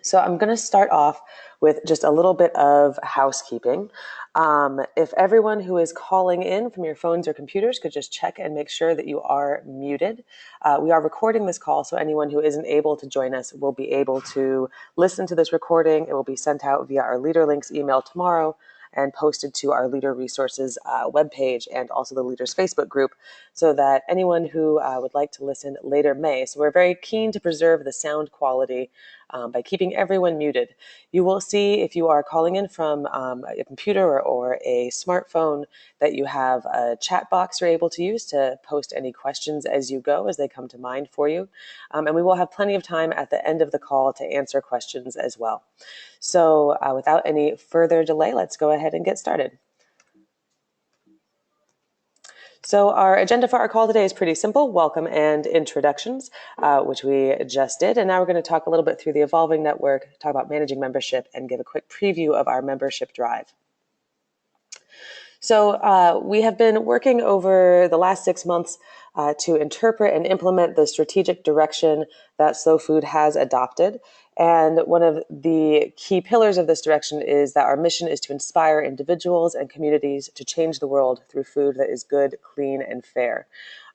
So I'm going to start off with just a little bit of housekeeping. If everyone who is calling in from your phones or computers could just check and make sure that you are muted. We are recording this call, so anyone who isn't able to join us will be able to listen to this recording. It will be sent out via our Leader Links email tomorrow and posted to our Leader Resources webpage and also the Leaders Facebook group, so that anyone who would like to listen later may. So we're very keen to preserve the sound quality by keeping everyone muted. You will see if you are calling in from a computer or a smartphone that you have a chat box you're able to use to post any questions as you go, as they come to mind for you. And we will have plenty of time at the end of the call to answer questions as well. So without any further delay, let's go ahead and get started. So our agenda for our call today is pretty simple: welcome and introductions, which we just did. And now we're going to talk a little bit through the evolving network, talk about managing membership, and give a quick preview of our membership drive. So we have been working over the last 6 months to interpret and implement the strategic direction that Slow Food has adopted. And one of the key pillars of this direction is that our mission is to inspire individuals and communities to change the world through food that is good, clean, and fair.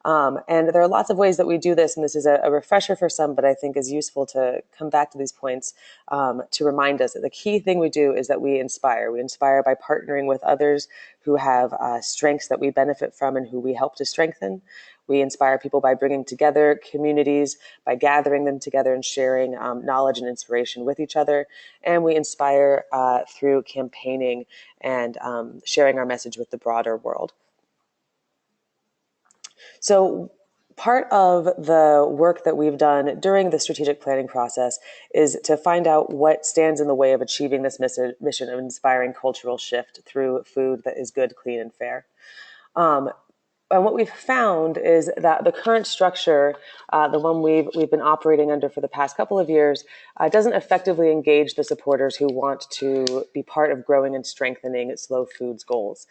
And there are lots of ways that we do this, and this is a refresher for some, but I think is useful to come back to these points to remind us that the key thing we do is that we inspire. We inspire by partnering with others who have strengths that we benefit from and who we help to strengthen. We inspire people by bringing together communities, by gathering them together and sharing knowledge and inspiration with each other. And we inspire through campaigning and sharing our message with the broader world. So part of the work that we've done during the strategic planning process is to find out what stands in the way of achieving this mission of inspiring cultural shift through food that is good, clean, and fair. And what we've found is that the current structure, the one we've been operating under for the past couple of years, doesn't effectively engage the supporters who want to be part of growing and strengthening Slow Food's goals.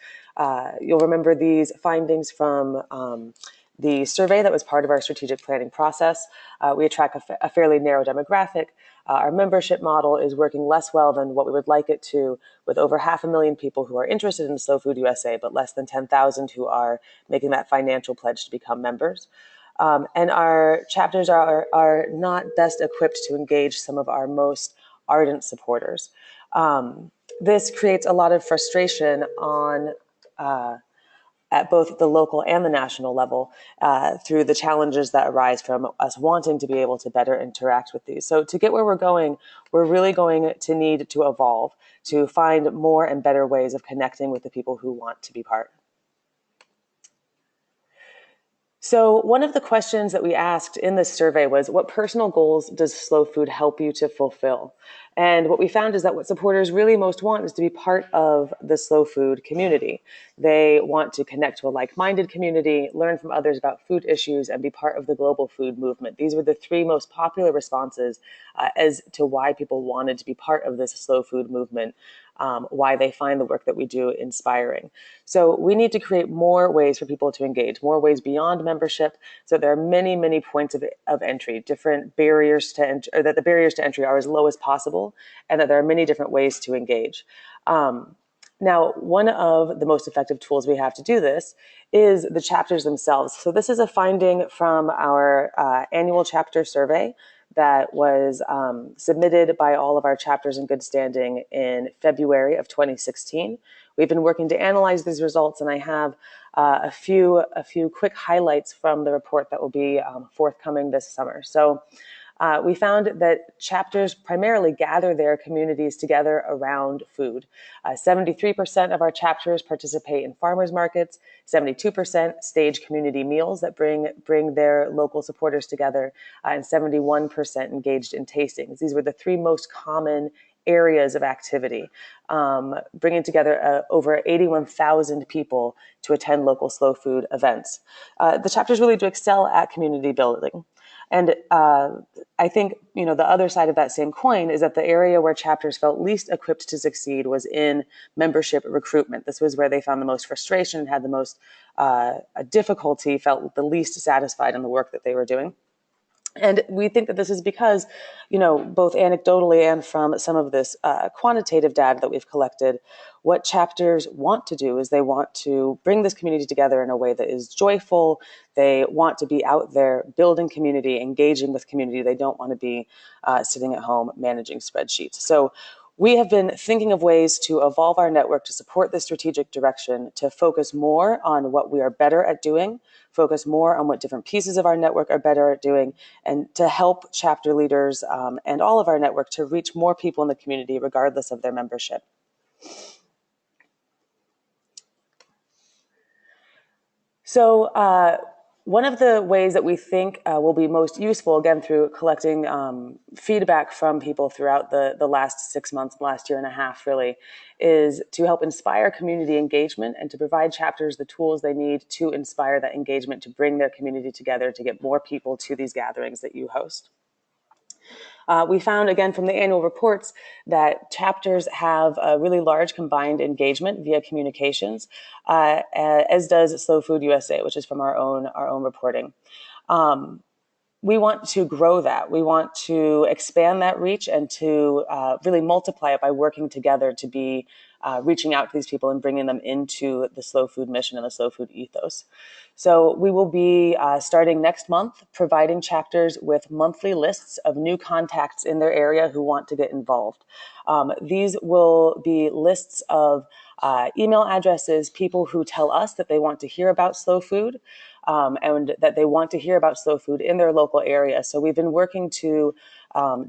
You'll remember these findings from the survey that was part of our strategic planning process. We attract a fairly narrow demographic. Our membership model is working less well than what we would like it to, with over 500,000 people who are interested in Slow Food USA, but less than 10,000 who are making that financial pledge to become members. And our chapters are not best equipped to engage some of our most ardent supporters. This creates a lot of frustration on at both the local and the national level through the challenges that arise from us wanting to be able to better interact with these. So to get where we're going, we're really going to need to evolve, to find more and better ways of connecting with the people who want to be part. So one of the questions that we asked in this survey was, what personal goals does Slow Food help you to fulfill? And what we found is that what supporters really most want is to be part of the Slow Food community. They want to connect to a like-minded community, learn from others about food issues, and be part of the global food movement. These were the three most popular responses as to why people wanted to be part of this Slow Food movement. Why they find the work that we do inspiring. So we need to create more ways for people to engage, more ways beyond membership. So there are many, many points of entry, different barriers to entry, or that the barriers to entry are as low as possible, and that there are many different ways to engage. Now, one of the most effective tools we have to do this is the chapters themselves. So this is a finding from our annual chapter survey that was submitted by all of our chapters in good standing in February of 2016. We've been working to analyze these results, and I have a few quick highlights from the report that will be forthcoming this summer. So we found that chapters primarily gather their communities together around food. 73% of our chapters participate in farmers markets, 72% stage community meals that bring their local supporters together, and 71% engaged in tastings. These were the three most common areas of activity, bringing together over 81,000 people to attend local Slow Food events. The chapters really do excel at community building. And I think, the other side of that same coin is that the area where chapters felt least equipped to succeed was in membership recruitment. This was where they found the most frustration, had the most difficulty, felt the least satisfied in the work that they were doing. And we think that this is because, both anecdotally and from some of this quantitative data that we've collected, what chapters want to do is they want to bring this community together in a way that is joyful. They want to be out there building community, engaging with community. They don't want to be sitting at home managing spreadsheets. So we have been thinking of ways to evolve our network to support this strategic direction, to focus more on what we are better at doing, focus more on what different pieces of our network are better at doing, and to help chapter leaders and all of our network to reach more people in the community, regardless of their membership. So one of the ways that we think will be most useful, again, through collecting feedback from people throughout the last 6 months, last year and a half, really, is to help inspire community engagement and to provide chapters the tools they need to inspire that engagement, to bring their community together, to get more people to these gatherings that you host. We found, again, from the annual reports that chapters have a really large combined engagement via communications, as does Slow Food USA, which is from our own reporting. We want to grow that. We want to expand that reach and to really multiply it by working together to be reaching out to these people and bringing them into the slow food mission and the slow food ethos. So we will be starting next month, providing chapters with monthly lists of new contacts in their area who want to get involved. These will be lists of email addresses, people who tell us that they want to hear about slow food, and that they want to hear about slow food in their local area. So we've been working to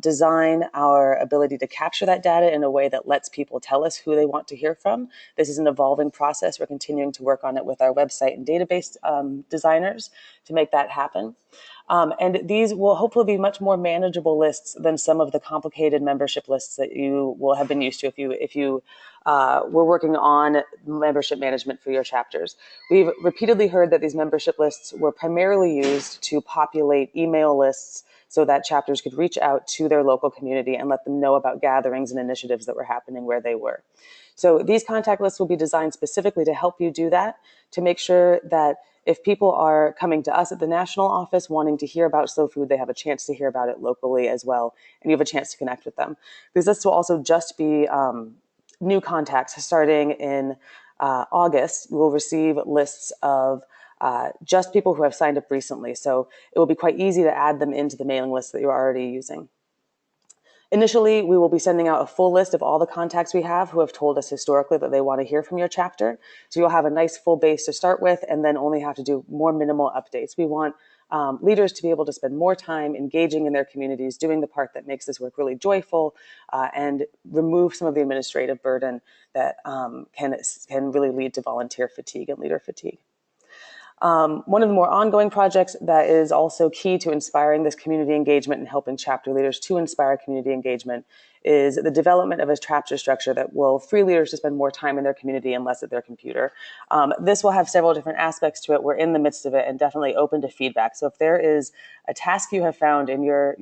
design our ability to capture that data in a way that lets people tell us who they want to hear from. This is an evolving process. We're continuing to work on it with our website and database designers to make that happen. And these will hopefully be much more manageable lists than some of the complicated membership lists that you will have been used to if you were working on membership management for your chapters. We've repeatedly heard that these membership lists were primarily used to populate email lists so that chapters could reach out to their local community and let them know about gatherings and initiatives that were happening where they were. So these contact lists will be designed specifically to help you do that, to make sure that if people are coming to us at the national office wanting to hear about slow food, they have a chance to hear about it locally as well, and you have a chance to connect with them. Because this will also just be new contacts. Starting in August, you will receive lists of just people who have signed up recently. So it will be quite easy to add them into the mailing list that you're already using. Initially, we will be sending out a full list of all the contacts we have who have told us historically that they want to hear from your chapter. So you'll have a nice full base to start with and then only have to do more minimal updates. We want leaders to be able to spend more time engaging in their communities, doing the part that makes this work really joyful, and remove some of the administrative burden that can really lead to volunteer fatigue and leader fatigue. One of the more ongoing projects that is also key to inspiring this community engagement and helping chapter leaders to inspire community engagement is the development of a chapter structure that will free leaders to spend more time in their community and less at their computer. This will have several different aspects to it. We're in the midst of it and definitely open to feedback. So if there is a task you have found in your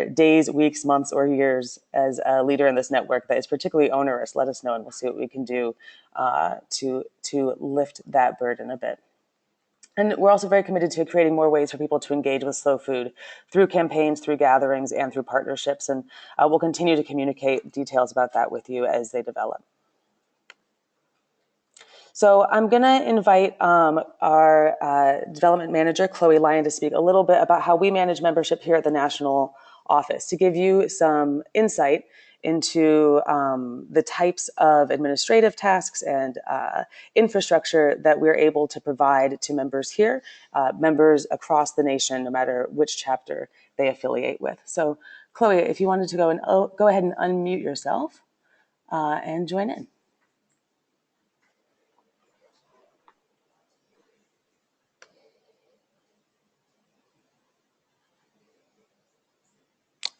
days, weeks, months, or years as a leader in this network that is particularly onerous, let us know and we'll see what we can do to lift that burden a bit. And we're also very committed to creating more ways for people to engage with slow food through campaigns, through gatherings, and through partnerships. And we'll continue to communicate details about that with you as they develop. So I'm going to invite our development manager, Chloe Lyon, to speak a little bit about how we manage membership here at the national office, to give you some insight into the types of administrative tasks and infrastructure that we're able to provide to members here, members across the nation, no matter which chapter they affiliate with. So Chloe, if you wanted to go ahead and unmute yourself and join in.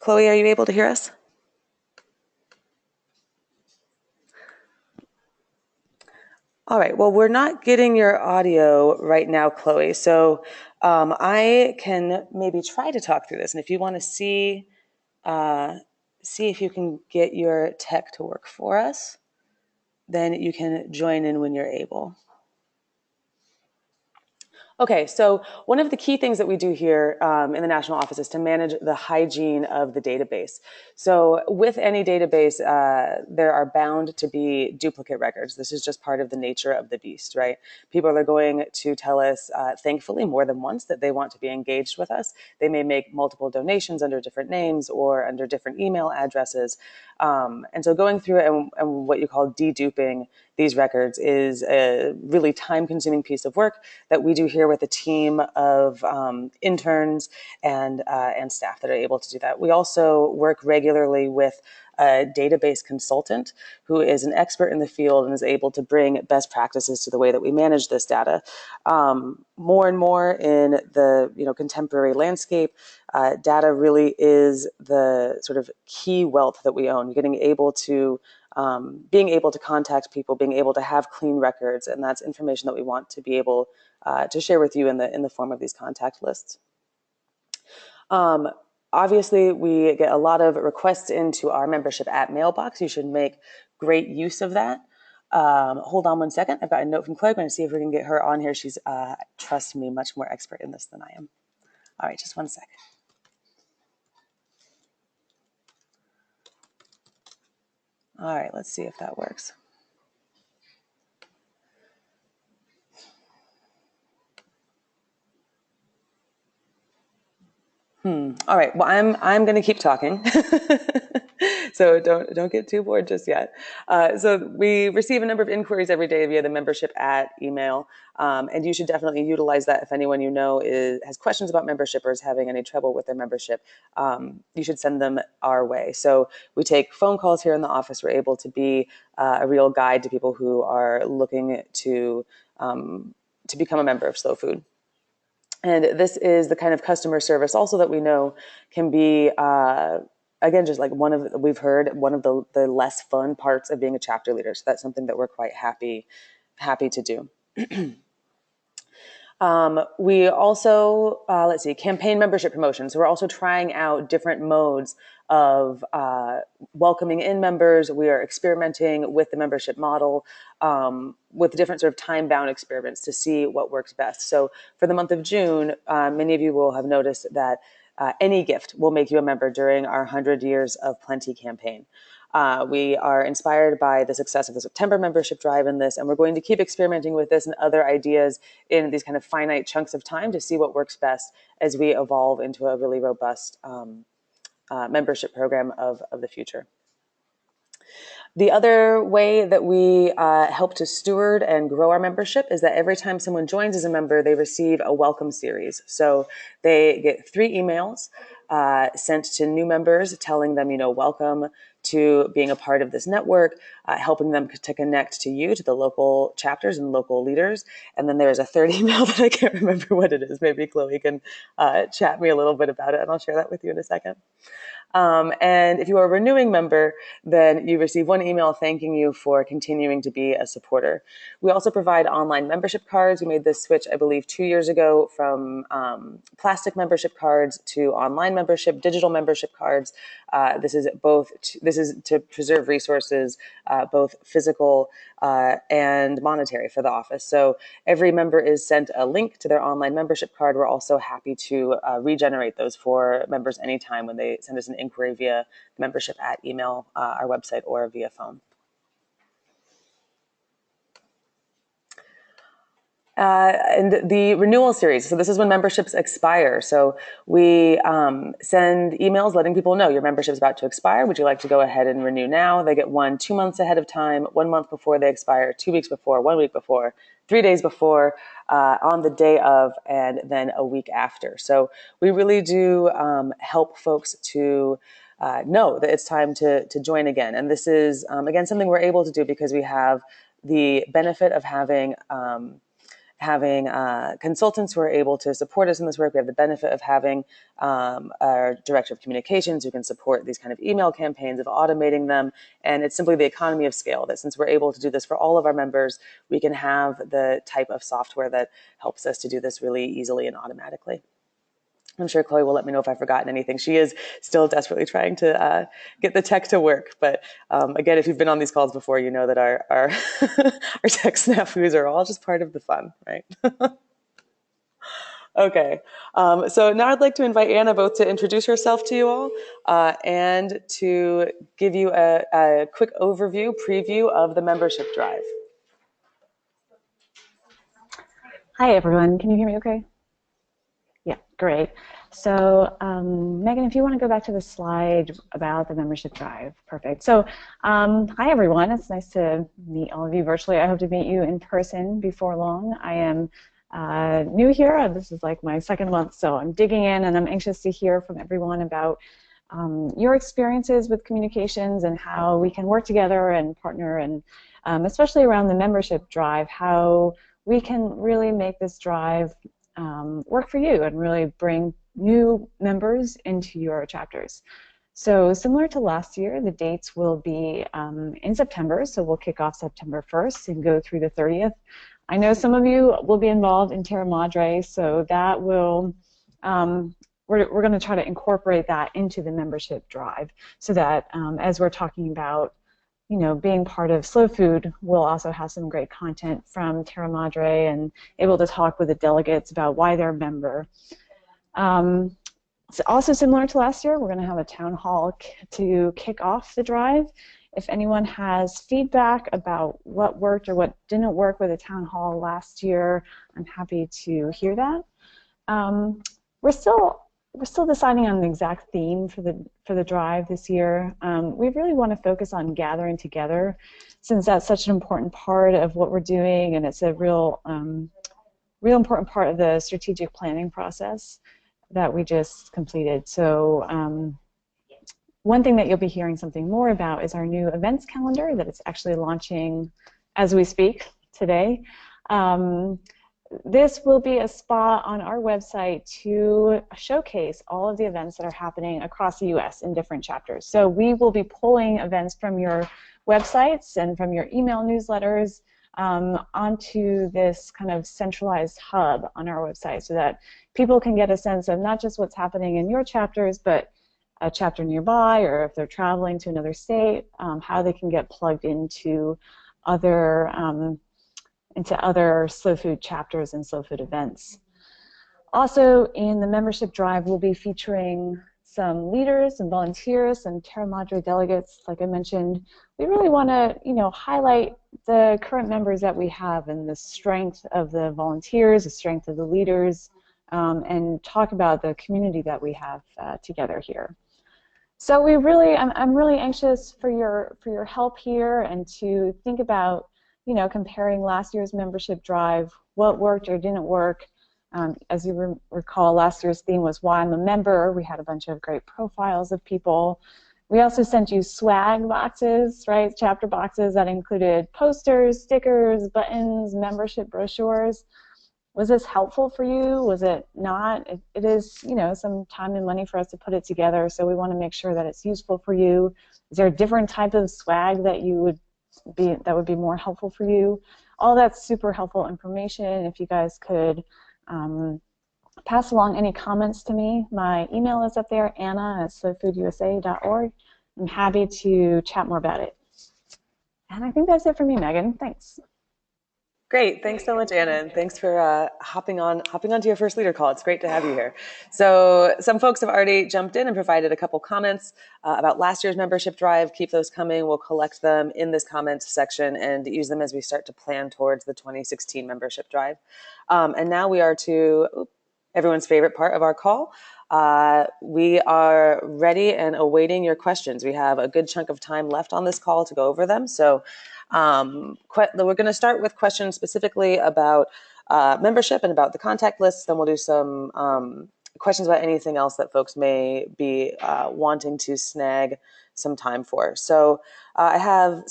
Chloe, are you able to hear us? All right, well, we're not getting your audio right now, Chloe, so I can maybe try to talk through this, and if you want to see if you can get your tech to work for us, then you can join in when you're able. Okay, so one of the key things that we do here in the national office is to manage the hygiene of the database. So with any database, there are bound to be duplicate records. This is just part of the nature of the beast, right? People are going to tell us, thankfully, more than once that they want to be engaged with us. They may make multiple donations under different names or under different email addresses. And so going through it and what you call deduping these records is a really time-consuming piece of work that we do here with a team of interns and staff that are able to do that. We also work regularly with a database consultant who is an expert in the field and is able to bring best practices to the way that we manage this data. More and more in the contemporary landscape, data really is the sort of key wealth that we own. Getting able to being able to contact people, being able to have clean records, and that's information that we want to be able to share with you in the form of these contact lists. Obviously, we get a lot of requests into our membership at mailbox. You should make great use of that. Hold on one second. I've got a note from Claire. I'm going to see if we can get her on here. She's, trust me, much more expert in this than I am. All right, just one second. All right, let's see if that works. All right. Well, I'm going to keep talking, so don't get too bored just yet. So we receive a number of inquiries every day via the membership at email, and you should definitely utilize that if anyone you know has questions about membership or is having any trouble with their membership. You should send them our way. So we take phone calls here in the office. We're able to be a real guide to people who are looking to become a member of Slow Food. And this is the kind of customer service also that we know can be, again, just like we've heard, one of the less fun parts of being a chapter leader. So that's something that we're quite happy to do. We also, let's see, campaign membership promotions. So we're also trying out different modes of welcoming in members. We are experimenting with the membership model with different sort of time-bound experiments to see what works best. So for the month of June, many of you will have noticed that any gift will make you a member during our 100 Years of Plenty campaign. We are inspired by the success of the September membership drive in this, and we're going to keep experimenting with this and other ideas in these kind of finite chunks of time to see what works best as we evolve into a really robust membership program of the future. The other way that we help to steward and grow our membership is that every time someone joins as a member, they receive a welcome series. So they get 3 emails sent to new members telling them, welcome to being a part of this network, helping them to connect to you, to the local chapters and local leaders. And then there's a third email that I can't remember what it is. Maybe Chloe can chat me a little bit about it, and I'll share that with you in a second. And if you are a renewing member, then you receive 1 email thanking you for continuing to be a supporter. We also provide online membership cards. We made this switch, I believe, 2 years ago from plastic membership cards to online membership, digital membership cards. This is to preserve resources, both physical and monetary for the office. So every member is sent a link to their online membership card. We're also happy to regenerate those for members anytime when they send us an inquiry via membership at email, our website, or via phone. And the renewal series. So this is when memberships expire. So we send emails letting people know your membership is about to expire. Would you like to go ahead and renew now? They get one 2 months ahead of time, 1 month before they expire, 2 weeks before, 1 week before, 3 days before, on the day of, and then a week after. So we really do help folks to know that it's time to join again. And this is, again, something we're able to do because we have the benefit of having consultants who are able to support us in this work. We have the benefit of having our director of communications who can support these kind of email campaigns, of automating them. And it's simply the economy of scale that since we're able to do this for all of our members, we can have the type of software that helps us to do this really easily and automatically. I'm sure Chloe will let me know if I've forgotten anything. She is still desperately trying to get the tech to work. But again, if you've been on these calls before, you know that our our tech snafus are all just part of the fun, right? Okay. So now I'd like to invite Anna both to introduce herself to you all and to give you a quick overview, preview of the membership drive. Hi, everyone. Can you hear me okay? Yeah, great. So, Megan, if you want to go back to the slide about the membership drive, perfect. So, hi, everyone. It's nice to meet all of you virtually. I hope to meet you in person before long. I am new here. This is like my second month, so I'm digging in, and I'm anxious to hear from everyone about your experiences with communications and how we can work together and partner, and especially around the membership drive, how we can really make this drive work for you and really bring new members into your chapters. So similar to last year, the dates will be in September, so we'll kick off September 1st and go through the 30th. I know some of you will be involved in Terra Madre, so that will, we're going to try to incorporate that into the membership drive so that as we're talking about being part of Slow Food, we'll also have some great content from Terra Madre and able to talk with the delegates about why they're a member. It's also similar to last year. We're going to have a town hall to kick off the drive. If anyone has feedback about what worked or what didn't work with the town hall last year, I'm happy to hear that. We're still deciding on the exact theme for the drive this year. We really want to focus on gathering together, since that's such an important part of what we're doing, and it's a real important part of the strategic planning process that we just completed. So one thing that you'll be hearing something more about is our new events calendar that is actually launching as we speak today. This will be a spot on our website to showcase all of the events that are happening across the U.S. in different chapters. So we will be pulling events from your websites and from your email newsletters onto this kind of centralized hub on our website so that people can get a sense of not just what's happening in your chapters, but a chapter nearby, or if they're traveling to another state, how they can get plugged into other Slow Food chapters and Slow Food events. Also, in the membership drive, we'll be featuring some leaders and volunteers and Terra Madre delegates. Like I mentioned, we really want to, highlight the current members that we have and the strength of the volunteers, the strength of the leaders, and talk about the community that we have together here. So I'm really anxious for your help here and to think about comparing last year's membership drive, what worked or didn't work. As you recall, last year's theme was why I'm a member. We had a bunch of great profiles of people. We also sent you swag boxes, right? Chapter boxes that included posters, stickers, buttons, membership brochures. Was this helpful for you? Was it not? It is, some time and money for us to put it together, so we want to make sure that it's useful for you. Is there a different type of swag that would be more helpful for you? All that's super helpful information. If you guys could pass along any comments to me. My email is up there, anna@slowfoodusa.org. I'm happy to chat more about it. And I think that's it for me, Megan. Thanks. Great. Thanks so much, Anna, and thanks for hopping onto your first leader call. It's great to have you here. So some folks have already jumped in and provided a couple comments about last year's membership drive. Keep those coming. We'll collect them in this comments section and use them as we start to plan towards the 2016 membership drive. And now we are to everyone's favorite part of our call. We are ready and awaiting your questions. We have a good chunk of time left on this call to go over them. So we're going to start with questions specifically about membership and about the contact lists. Then we'll do some questions about anything else that folks may be wanting to snag some time for. So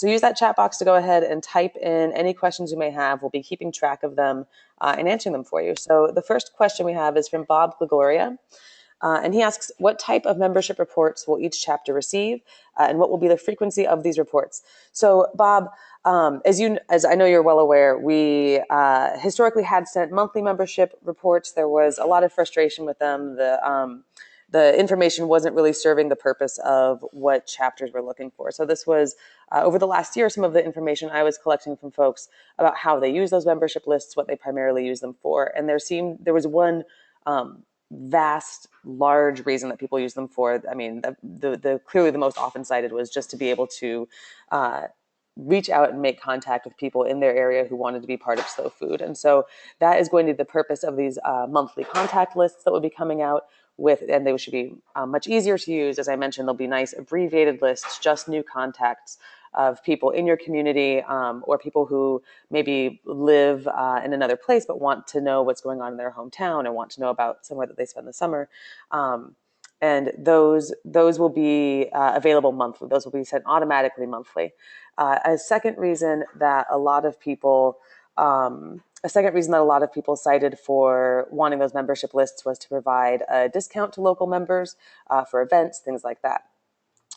use that chat box to go ahead and type in any questions you may have. We'll be keeping track of them and answering them for you. So the first question we have is from Bob Gregoria. And he asks, what type of membership reports will each chapter receive, and what will be the frequency of these reports? So, Bob, as I know you're well aware, we historically had sent monthly membership reports. There was a lot of frustration with them. The information wasn't really serving the purpose of what chapters were looking for. So this was, over the last year, some of the information I was collecting from folks about how they use those membership lists, what they primarily use them for. And there was one vast, large reason that people use them for. I mean, the clearly the most often cited was just to be able to reach out and make contact with people in their area who wanted to be part of Slow Food. And so that is going to be the purpose of these monthly contact lists that will be coming out with, and they should be much easier to use. As I mentioned, they'll be nice abbreviated lists, just new contacts of people in your community, or people who maybe live in another place but want to know what's going on in their hometown and want to know about somewhere that they spend the summer. And those will be available monthly. Those will be sent automatically monthly. A second reason that a lot of people cited for wanting those membership lists was to provide a discount to local members for events, things like that.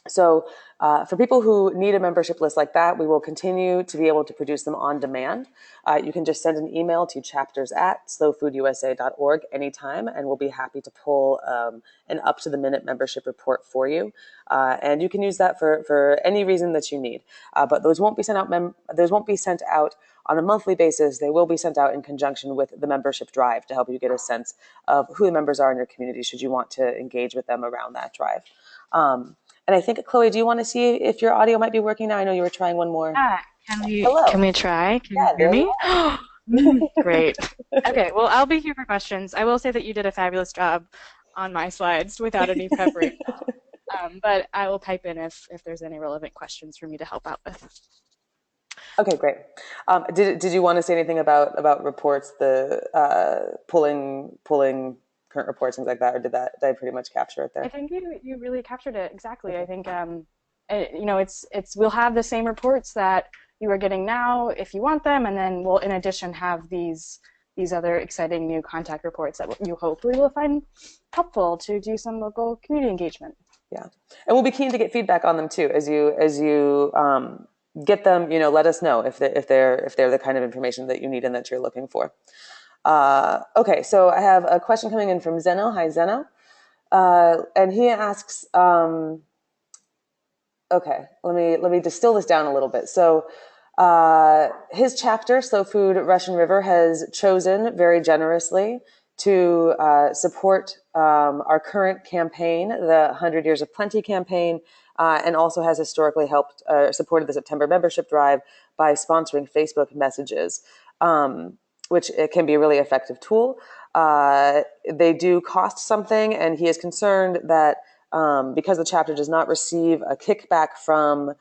So for people who need a membership list like that, we will continue to be able to produce them on demand. You can just send an email to chapters@slowfoodusa.org anytime, and we'll be happy to pull an up-to-the-minute membership report for you. And you can use that for any reason that you need. But those won't be sent out. Those won't be sent out on a monthly basis. They will be sent out in conjunction with the membership drive to help you get a sense of who the members are in your community should you want to engage with them around that drive. And I think, Chloe, do you want to see if your audio might be working now? I know you were trying one more. Yeah, can we Hello. can we try? Can you Yeah, hear there you me? Great. Okay, well, I'll be here for questions. I will say that you did a fabulous job on my slides without any preparation, but I will pipe in if there's any relevant questions for me to help out with. Okay, great. Did you want to say anything about reports, the pulling current reports, things like that, or did I pretty much capture it I there? think you really captured it exactly. I Okay. think it's we'll have the same reports that you are getting now if you want them, and then we'll in addition have these other exciting new contact reports that you hopefully will find helpful to do some local community engagement. Yeah, and we'll be keen to get feedback on them too as you get them. Let us know if they're the kind of information that you need and that you're looking for. Okay, so I have a question coming in from Zeno. Hi, Zeno. And he asks, okay, let me distill this down a little bit. So his chapter, Slow Food Russian River, has chosen very generously to support our current campaign, the 100 Years of Plenty campaign, and also has historically helped supported the September membership drive by sponsoring Facebook messages, which it can be a really effective tool. They do cost something, and he is concerned that because the chapter does not receive a kickback from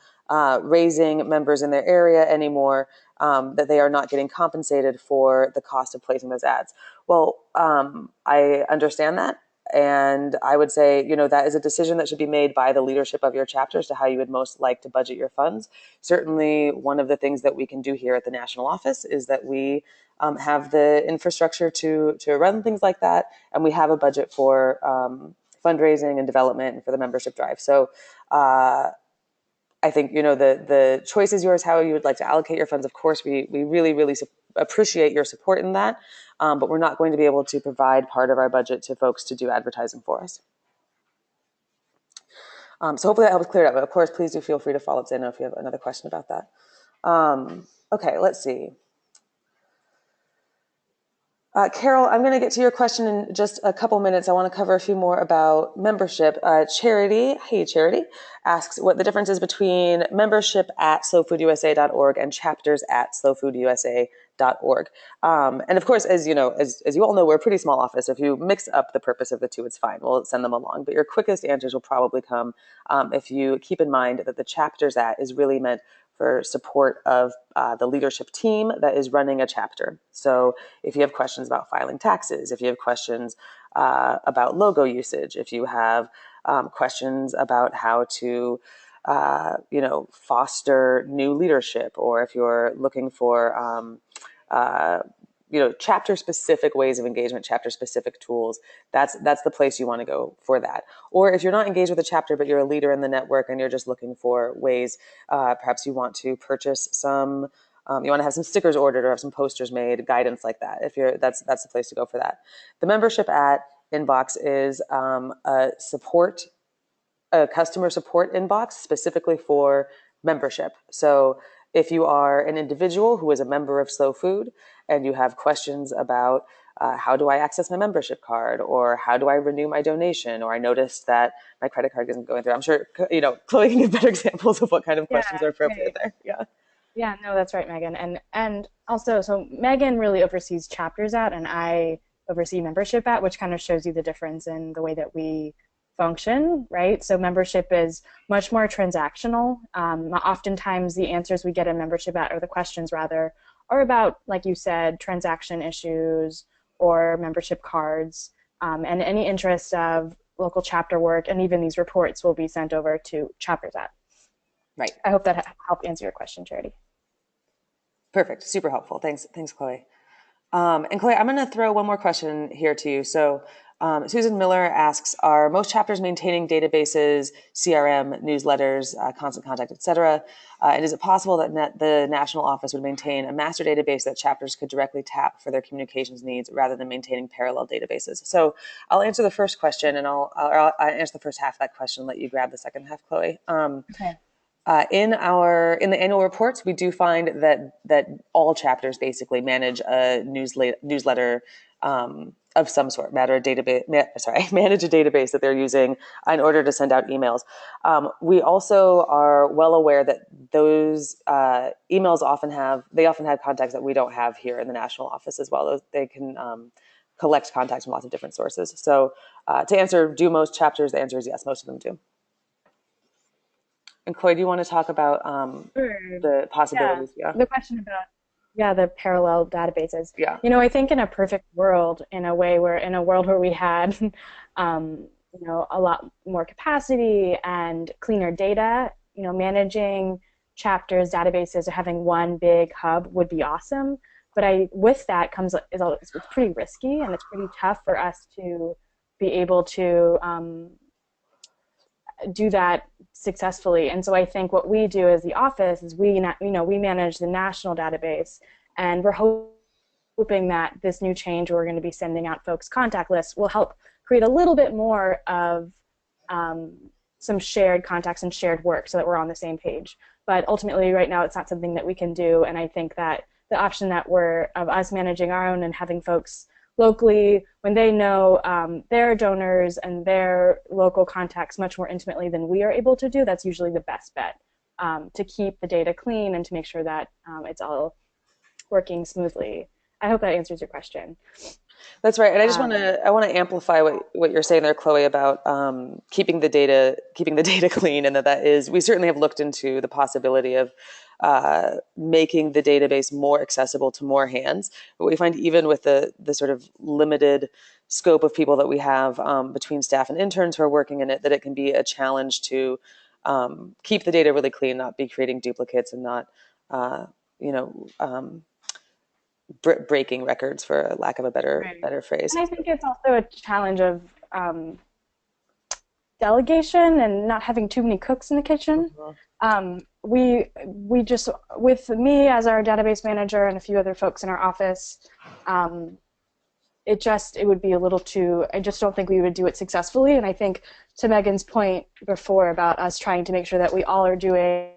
raising members in their area anymore, that they are not getting compensated for the cost of placing those ads. Well, I understand that. And I would say, that is a decision that should be made by the leadership of your chapter as to how you would most like to budget your funds. Certainly, one of the things that we can do here at the national office is that we have the infrastructure to run things like that. And we have a budget for fundraising and development and for the membership drive. So I think, the choice is yours, how you would like to allocate your funds. Of course, we really, really appreciate your support in that. But we're not going to be able to provide part of our budget to folks to do advertising for us. So hopefully that helps clear it up. But of course, please do feel free to follow up, Zeno, if you have another question about that. Okay, let's see. Carol, I'm going to get to your question in just a couple minutes. I want to cover a few more about membership. Charity, hey Charity, asks what the difference is between membership at slowfoodusa.org and chapters at slowfoodusa.org. And of course, as you all know, we're a pretty small office. If you mix up the purpose of the two, it's fine. We'll send them along. But your quickest answers will probably come if you keep in mind that the chapters at is really meant for support of the leadership team that is running a chapter. So if you have questions about filing taxes, if you have questions about logo usage, if you have questions about how to foster new leadership, or if you're looking for chapter specific ways of engagement, chapter specific tools, that's the place you want to go for that. Or if you're not engaged with a chapter, but you're a leader in the network and you're just looking for ways, perhaps you want to purchase some, you want to have some stickers ordered or have some posters made, guidance like that. That's the place to go for that. The membership at inbox is a customer support inbox specifically for membership. So if you are an individual who is a member of Slow Food and you have questions about how do I access my membership card, or how do I renew my donation, or I noticed that my credit card isn't going through. I'm sure, Chloe can give better examples of what kind of Yeah, questions are appropriate great. there. Yeah. Yeah, no, that's right, Megan. And also, so Megan really oversees chapters at, and I oversee membership at, which kind of shows you the difference in the way that we function, right? So membership is much more transactional. Oftentimes, the answers we get in membership at, or the questions rather, are about, like you said, transaction issues or membership cards, and any interest of local chapter work, and even these reports will be sent over to chapters at. Right. I hope that helped answer your question, Charity. Perfect. Super helpful. Thanks, Chloe. And Chloe, I'm going to throw one more question here to you. So Susan Miller asks, are most chapters maintaining databases, CRM, newsletters, constant contact, et cetera? And is it possible that the national office would maintain a master database that chapters could directly tap for their communications needs rather than maintaining parallel databases? So I'll answer the first question, and I'll answer the first half of that question and let you grab the second half, Chloe. Okay. In the annual reports, we do find that all chapters basically manage a newsletter of some sort, manage a database that they're using in order to send out emails. We also are well aware that those emails often have contacts that we don't have here in the national office as well. They can collect contacts from lots of different sources. So to answer, do most chapters? The answer is yes, most of them do. And Chloe, do you want to talk about Sure. the possibilities? Yeah. The question about the parallel databases. Yeah. I think in a perfect world, in a world where we had a lot more capacity and cleaner data, managing chapters, databases, or having one big hub would be awesome. But with that comes it's pretty risky, and it's pretty tough for us to be able to do that successfully. And so I think what we do as the office is we manage the national database, and we're hoping that this new change where we're going to be sending out folks contact lists will help create a little bit more of some shared contacts and shared work so that we're on the same page. But ultimately right now it's not something that we can do, and I think that the option of us managing our own and having folks locally, when they know their donors and their local contacts much more intimately than we are able to do, that's usually the best bet to keep the data clean and to make sure that it's all working smoothly. I hope that answers your question. That's right, and I want to amplify what you're saying there, Chloe, about keeping the data clean, and that is, we certainly have looked into the possibility of making the database more accessible to more hands. But we find even with the sort of limited scope of people that we have between staff and interns who are working in it, that it can be a challenge to keep the data really clean, not be creating duplicates, and not breaking records, for lack of a better phrase. And I think it's also a challenge of delegation and not having too many cooks in the kitchen. We just, with me as our database manager and a few other folks in our office, it would be a little too, I just don't think we would do it successfully. And I think to Megan's point before about us trying to make sure that we all are doing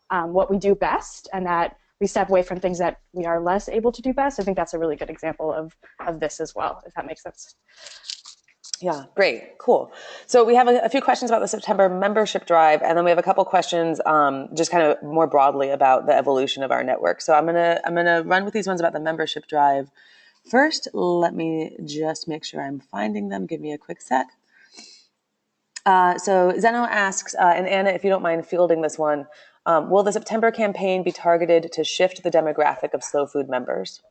what we do best, and that we step away from things that we are less able to do best, I think that's a really good example of this as well, if that makes sense. Yeah, great, cool. So we have a few questions about the September membership drive, and then we have a couple questions just kind of more broadly about the evolution of our network. So I'm gonna run with these ones about the membership drive. First, let me just make sure I'm finding them. Give me a quick sec. So Zeno asks, and Anna, if you don't mind fielding this one, will the September campaign be targeted to shift the demographic of Slow Food members?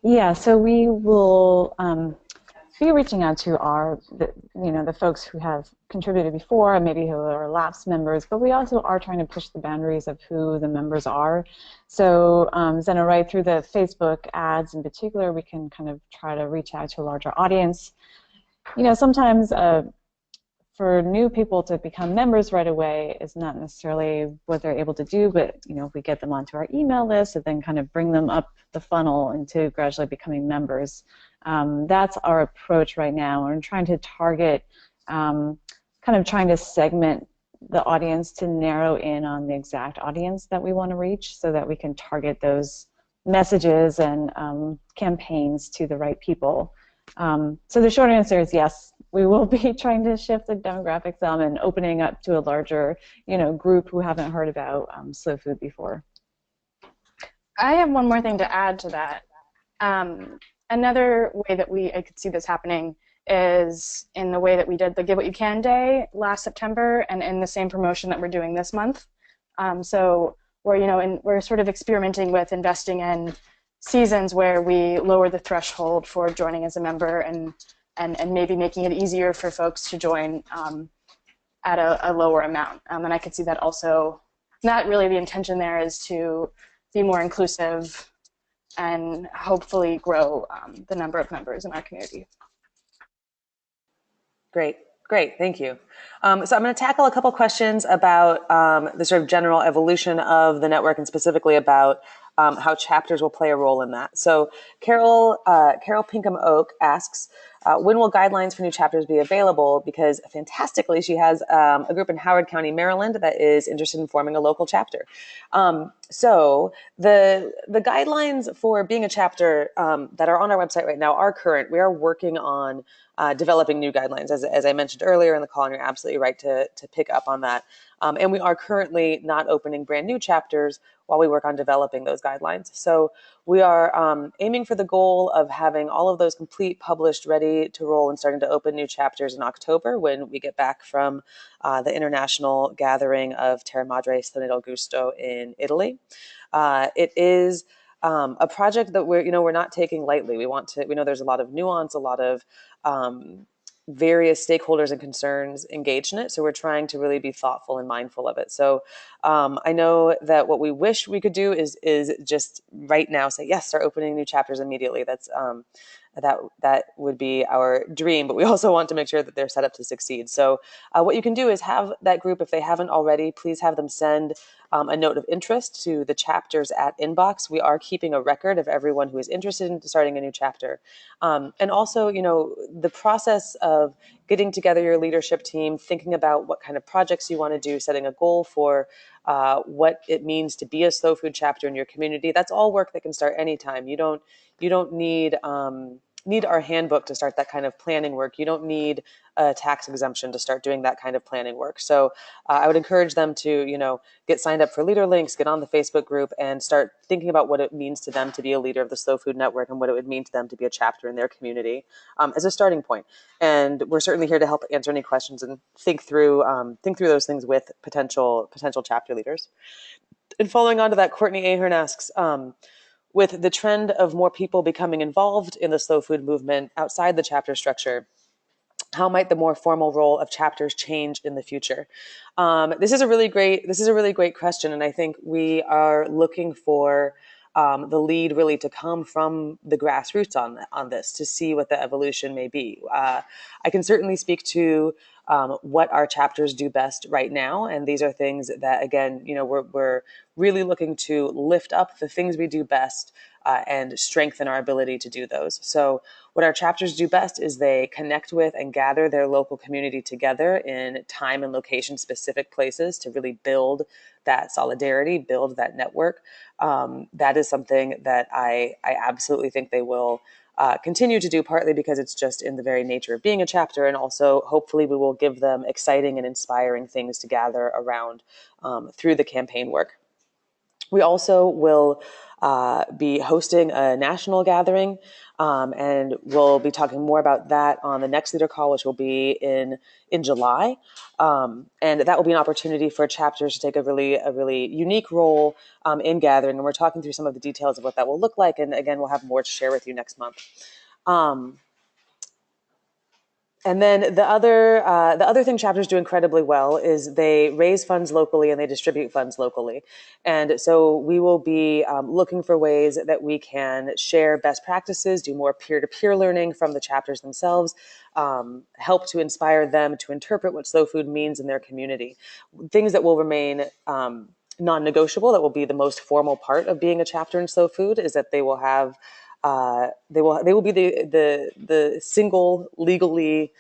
Yeah, so we will be reaching out to the folks who have contributed before, and maybe who are lapsed members, but we also are trying to push the boundaries of who the members are. So Zeno, right through the Facebook ads in particular, we can kind of try to reach out to a larger audience. Sometimes for new people to become members right away is not necessarily what they're able to do, but if we get them onto our email list and then kind of bring them up the funnel into gradually becoming members, that's our approach right now. We're trying to target, kind of trying to segment the audience to narrow in on the exact audience that we want to reach, so that we can target those messages and campaigns to the right people. So the short answer is yes, we will be trying to shift the demographic some and opening up to a larger, group who haven't heard about slow food before. I have one more thing to add to that. Another way that I could see this happening is in the way that we did the Give What You Can Day last September, and in the same promotion that we're doing this month. So we're sort of experimenting with investing in seasons where we lower the threshold for joining as a member, and maybe making it easier for folks to join at a lower amount. And I could see that also. Not really the intention there is to be more inclusive and hopefully grow the number of members in our community. Great. Thank you. So I'm going to tackle a couple questions about the sort of general evolution of the network, and specifically about how chapters will play a role in that. So Carol Pinkham Oak asks, when will guidelines for new chapters be available? Because fantastically, she has a group in Howard County, Maryland, that is interested in forming a local chapter. So the guidelines for being a chapter that are on our website right now are current. We are working on developing new guidelines, as I mentioned earlier in the call, and you're absolutely right to pick up on that. And we are currently not opening brand new chapters while we work on developing those guidelines. So we are aiming for the goal of having all of those complete, published, ready to roll, and starting to open new chapters in October when we get back from the international gathering of Terra Madre Salone del Gusto in Italy. It is a project that we're not taking lightly. We know there's a lot of nuance, a lot of various stakeholders and concerns engaged in it. So we're trying to really be thoughtful and mindful of it. So I know that what we wish we could do is just right now say, yes, start opening new chapters immediately. That's that would be our dream, but we also want to make sure that they're set up to succeed. So what you can do is have that group, if they haven't already, please have them send a note of interest to the chapters at inbox. We are keeping a record of everyone who is interested in starting a new chapter. And also, the process of getting together your leadership team, thinking about what kind of projects you want to do, setting a goal for what it means to be a slow food chapter in your community. That's all work that can start anytime. You don't need our handbook to start that kind of planning work. You don't need a tax exemption to start doing that kind of planning work. So I would encourage them to, get signed up for leader links, get on the Facebook group, and start thinking about what it means to them to be a leader of the Slow Food Network, and what it would mean to them to be a chapter in their community as a starting point. And we're certainly here to help answer any questions and think through those things with potential chapter leaders. And following on to that, Courtney Ahern asks, with the trend of more people becoming involved in the slow food movement outside the chapter structure, how might the more formal role of chapters change in the future? This is a really great question, and I think we are looking for the lead really to come from the grassroots on this, to see what the evolution may be. I can certainly speak to what our chapters do best right now, and these are things that, again, we're really looking to lift up the things we do best and strengthen our ability to do those. So what our chapters do best is they connect with and gather their local community together in time and location specific places to really build that solidarity, build that network. That is something that I absolutely think they will continue to do, partly because it's just in the very nature of being a chapter, and also hopefully we will give them exciting and inspiring things to gather around through the campaign work. We also will be hosting a national gathering, and we'll be talking more about that on the next leader call, which will be in July. And that will be an opportunity for chapters to take a really unique role in gathering. And we're talking through some of the details of what that will look like. And again, we'll have more to share with you next month. And then the other thing chapters do incredibly well is they raise funds locally and they distribute funds locally. And so we will be looking for ways that we can share best practices, do more peer-to-peer learning from the chapters themselves, help to inspire them to interpret what slow food means in their community. Things that will remain non-negotiable, that will be the most formal part of being a chapter in slow food, is that they will have they will be the single legally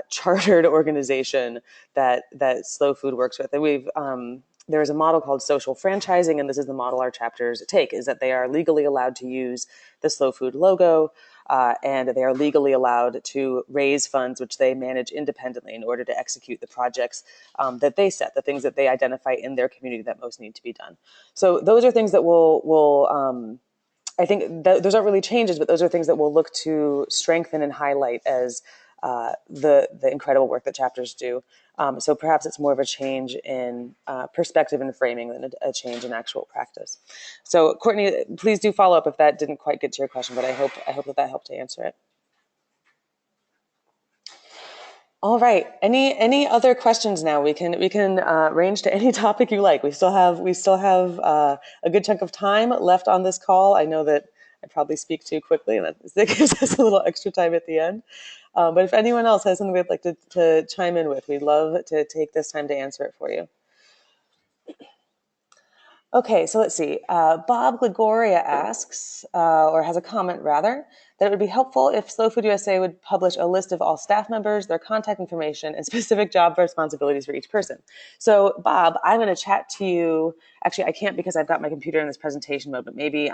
chartered organization that Slow Food works with. And there is a model called social franchising, and this is the model our chapters take, is that they are legally allowed to use the Slow Food logo, and they are legally allowed to raise funds, which they manage independently in order to execute the projects that they set, the things that they identify in their community that most need to be done. So those are things that will I think those aren't really changes, but those are things that we'll look to strengthen and highlight as the incredible work that chapters do. So perhaps it's more of a change in perspective and framing than a change in actual practice. So Courtney, please do follow up if that didn't quite get to your question, but I hope that helped to answer it. All right. Any other questions now? We can range to any topic you like. We still have a good chunk of time left on this call. I know that I probably speak too quickly, and that gives us a little extra time at the end. But if anyone else has something they'd like to chime in with, we'd love to take this time to answer it for you. Okay, so let's see. Bob Gregoria asks, or has a comment rather, that it would be helpful if Slow Food USA would publish a list of all staff members, their contact information, and specific job responsibilities for each person. So, Bob, I'm going to chat to you. Actually, I can't because I've got my computer in this presentation mode, but maybe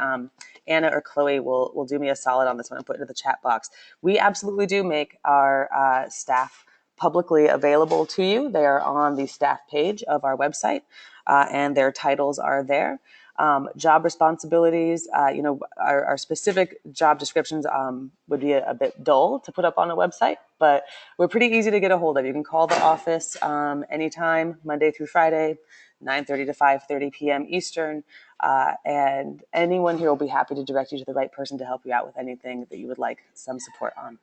Anna or Chloe will do me a solid on this one and put it into the chat box. We absolutely do make our staff publicly available to you. They are on the staff page of our website. And their titles are there. Job responsibilities, our specific job descriptions would be a bit dull to put up on a website, but we're pretty easy to get a hold of. You can call the office anytime, Monday through Friday, 9:30 to 5:30 p.m. Eastern, and anyone here will be happy to direct you to the right person to help you out with anything that you would like some support on.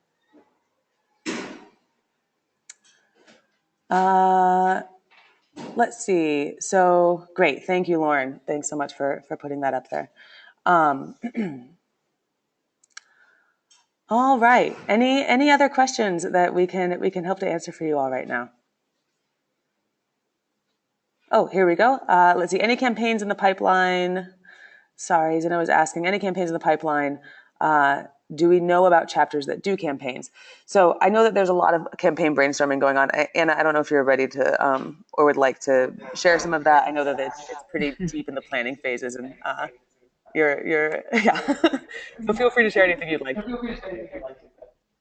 Let's see. So great. Thank you, Lauren. Thanks so much for putting that up there. All right. Any other questions that we can help to answer for you all right now? Oh, here we go. Let's see. Any campaigns in the pipeline? Sorry, Zena was asking. Any campaigns in the pipeline? Do we know about chapters that do campaigns? So I know that there's a lot of campaign brainstorming going on. Anna, I don't know if you're ready to or would like to share some of that. I know that it's pretty deep in the planning phases, and you're yeah. So feel free to share anything you'd like.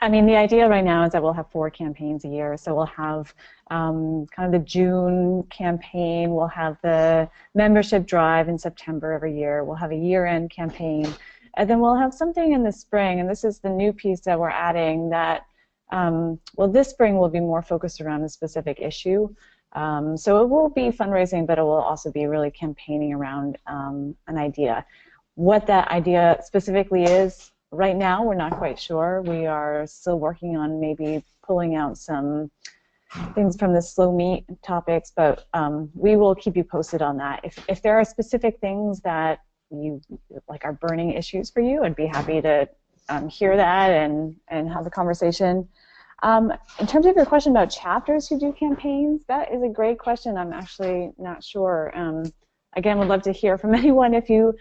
I mean, the idea right now is that we'll have 4 campaigns a year. So we'll have kind of the June campaign. We'll have the membership drive in September every year. We'll have a year-end campaign. And then we'll have something in the spring. And this is the new piece that we're adding that, well, this spring will be more focused around a specific issue. So it will be fundraising, but it will also be really campaigning around an idea. What that idea specifically is, right now, we're not quite sure. We are still working on maybe pulling out some things from the slow meat topics, but we will keep you posted on that. If there are specific things that you like are burning issues for you, I'd be happy to hear that and have the conversation. In terms of your question about chapters who do campaigns, that is a great question. I'm actually not sure. Again, would love to hear from anyone if you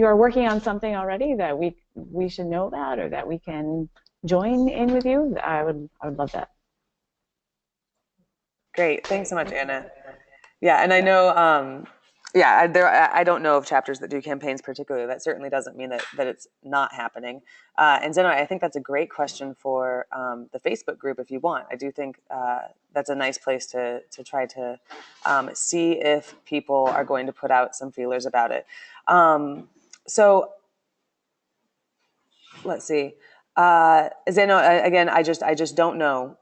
are working on something already that we should know about or that we can join in with you. I would love that. Great, thanks so much, Anna. Yeah, and I know, I don't know of chapters that do campaigns particularly. That certainly doesn't mean that it's not happening. And Zeno, I think that's a great question for the Facebook group if you want. I do think that's a nice place to try to see if people are going to put out some feelers about it. So let's see. Zeno, again, I just don't know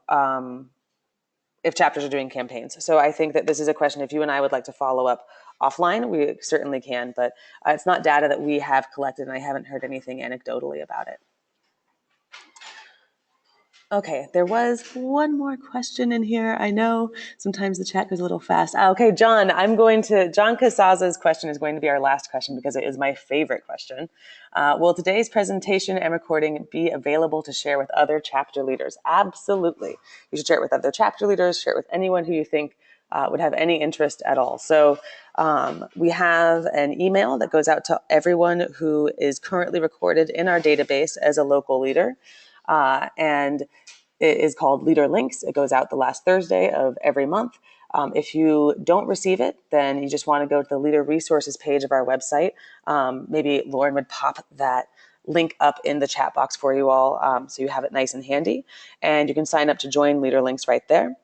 if chapters are doing campaigns. So I think that this is a question, if you and I would like to follow up offline, we certainly can, but it's not data that we have collected, and I haven't heard anything anecdotally about it. Okay, there was one more question in here. I know sometimes the chat goes a little fast. Okay, John Casaza's question is going to be our last question because it is my favorite question. Will today's presentation and recording be available to share with other chapter leaders? Absolutely. You should share it with other chapter leaders, share it with anyone who you think would have any interest at all. So we have an email that goes out to everyone who is currently recorded in our database as a local leader. And it is called Leader Links. It goes out the last Thursday of every month. If you don't receive it, then you just want to go to the Leader Resources page of our website. Maybe Lauren would pop that link up in the chat box for you all, so you have it nice and handy. And you can sign up to join Leader Links right there.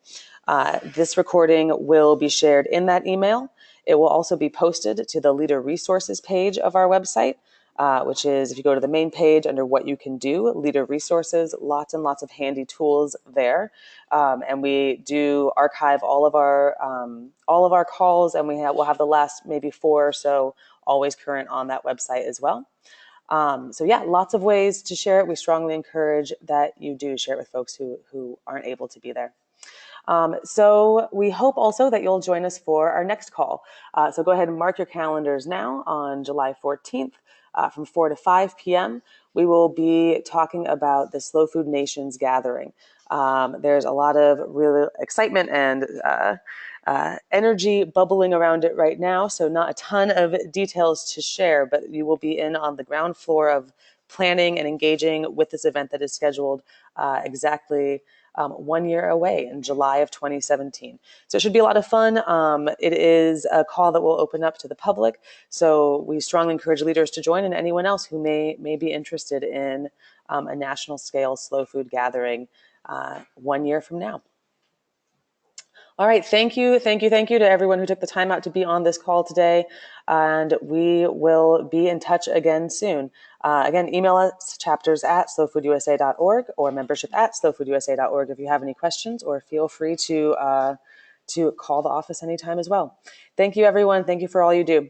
This recording will be shared in that email. It will also be posted to the Leader Resources page of our website, which is, if you go to the main page under what you can do, Leader Resources, lots and lots of handy tools there. And we do archive all of our calls, and we'll have the last maybe 4 or so always current on that website as well. So yeah, lots of ways to share it. We strongly encourage that you do share it with folks who aren't able to be there. So we hope also that you'll join us for our next call. So go ahead and mark your calendars now on July 14th from 4 to 5 p.m. We will be talking about the Slow Food Nations gathering. There's a lot of real excitement and energy bubbling around it right now, so not a ton of details to share, but you will be in on the ground floor of planning and engaging with this event that is scheduled exactly 1 year away in July of 2017. So it should be a lot of fun. It is a call that will open up to the public, so we strongly encourage leaders to join, and anyone else who may be interested in a national scale slow food gathering 1 year from now. All right, thank you to everyone who took the time out to be on this call today, and we will be in touch again soon. Again, email us chapters@slowfoodusa.org or membership@slowfoodusa.org if you have any questions, or feel free to call the office anytime as well. Thank you, everyone. Thank you for all you do.